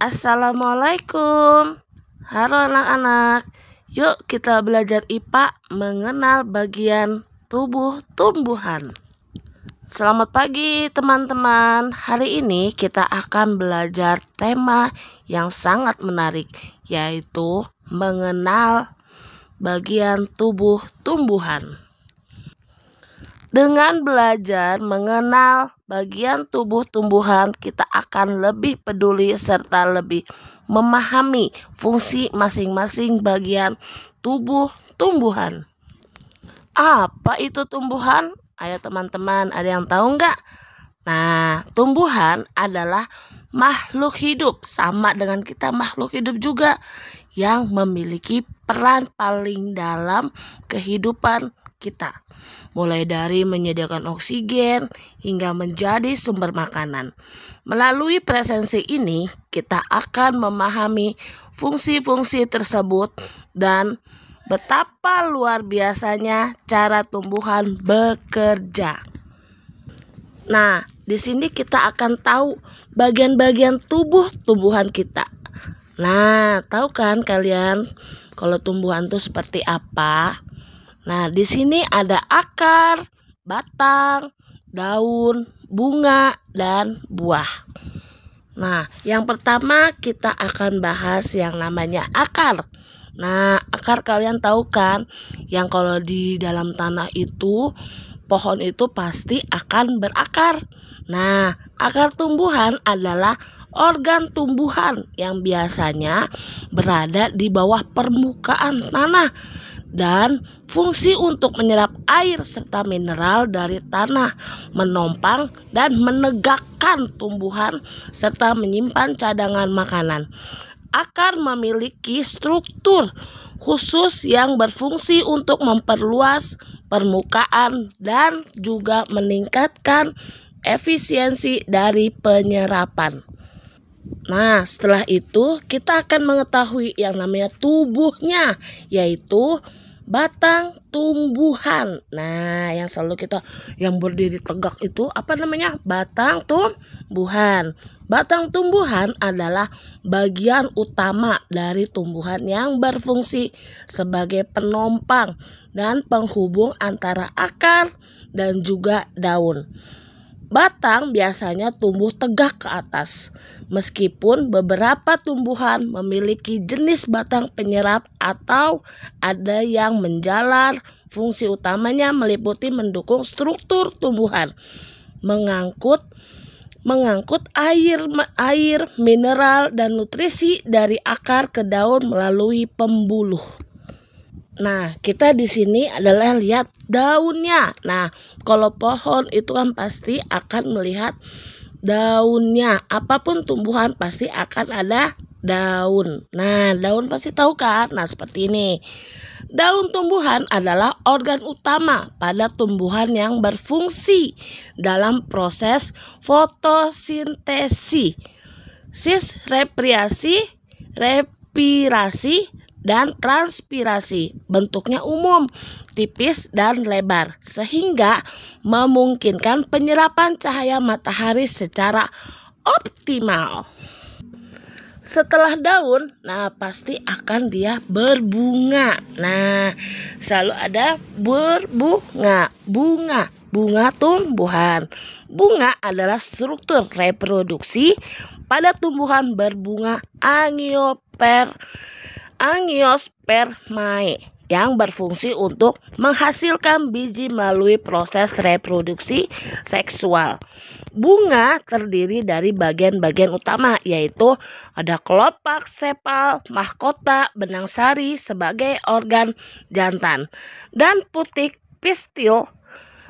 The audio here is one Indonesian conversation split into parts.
Assalamualaikum. Halo anak-anak. Yuk kita belajar IPA mengenal bagian tubuh tumbuhan. Selamat pagi teman-teman. Hari ini kita akan belajar tema yang sangat menarik, yaitu mengenal bagian tubuh tumbuhan. Dengan belajar mengenal bagian tubuh tumbuhan, kita akan lebih peduli serta lebih memahami fungsi masing-masing bagian tubuh tumbuhan. Apa itu tumbuhan? Ayo teman-teman, ada yang tahu nggak? Nah, tumbuhan adalah makhluk hidup, sama dengan kita makhluk hidup juga, yang memiliki peran paling dalam kehidupan kita, mulai dari menyediakan oksigen hingga menjadi sumber makanan. Melalui presensi ini, kita akan memahami fungsi-fungsi tersebut dan betapa luar biasanya cara tumbuhan bekerja. Nah, di sini kita akan tahu bagian-bagian tubuh tumbuhan kita. Nah, tahu kan kalian kalau tumbuhan itu seperti apa? Nah, di sini ada akar, batang, daun, bunga, dan buah. Nah, yang pertama kita akan bahas yang namanya akar. Nah, akar kalian tahu kan, yang kalau di dalam tanah itu, pohon itu pasti akan berakar. Nah, akar tumbuhan adalah organ tumbuhan yang biasanya berada di bawah permukaan tanah dan fungsi untuk menyerap air serta mineral dari tanah, menopang dan menegakkan tumbuhan serta menyimpan cadangan makanan. Akar memiliki struktur khusus yang berfungsi untuk memperluas permukaan dan juga meningkatkan efisiensi dari penyerapan. Nah, setelah itu kita akan mengetahui yang namanya tubuhnya, yaitu batang tumbuhan. Nah, yang selalu kita yang berdiri tegak itu apa namanya? Batang tumbuhan. Batang tumbuhan adalah bagian utama dari tumbuhan yang berfungsi sebagai penopang dan penghubung antara akar dan juga daun. Batang biasanya tumbuh tegak ke atas, meskipun beberapa tumbuhan memiliki jenis batang penyerap atau ada yang menjalar. Fungsi utamanya meliputi mendukung struktur tumbuhan, mengangkut air, mineral, dan nutrisi dari akar ke daun melalui pembuluh. Nah, kita di sini adalah lihat daunnya. Nah, kalau pohon itu kan pasti akan melihat daunnya. Apapun tumbuhan pasti akan ada daun. Nah, daun pasti tahu kan? Nah, seperti ini. Daun tumbuhan adalah organ utama pada tumbuhan yang berfungsi dalam proses fotosintesis, respirasi, dan transpirasi. Bentuknya umum, tipis dan lebar, sehingga memungkinkan penyerapan cahaya matahari secara optimal. Setelah daun, nah pasti akan dia berbunga. Nah, selalu ada berbunga, bunga tumbuhan. Bunga adalah struktur reproduksi pada tumbuhan berbunga angiospermae yang berfungsi untuk menghasilkan biji melalui proses reproduksi seksual. Bunga terdiri dari bagian-bagian utama, yaitu ada kelopak, sepal, mahkota, benang sari sebagai organ jantan, dan putik pistil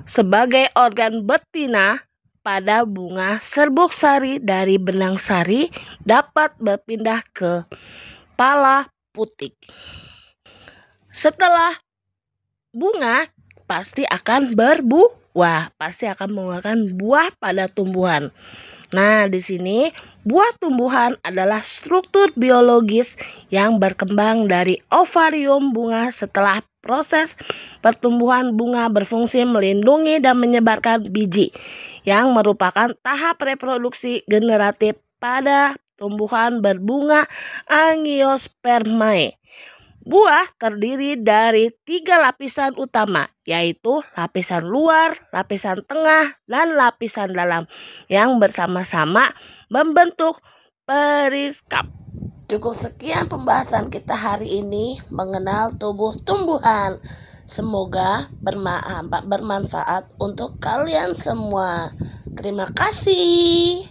sebagai organ betina. Pada bunga, serbuk sari dari benang sari dapat berpindah ke pala putik. Setelah bunga pasti akan berbuah, pasti akan mengeluarkan buah pada tumbuhan. Nah, di sini buah tumbuhan adalah struktur biologis yang berkembang dari ovarium bunga. Setelah proses pertumbuhan, bunga berfungsi melindungi dan menyebarkan biji yang merupakan tahap reproduksi generatif pada tumbuhan berbunga Angiospermae. Buah terdiri dari 3 lapisan utama, yaitu lapisan luar, lapisan tengah, dan lapisan dalam, yang bersama-sama membentuk periskap. Cukup sekian pembahasan kita hari ini mengenal tubuh tumbuhan. Semoga bermanfaat untuk kalian semua. Terima kasih.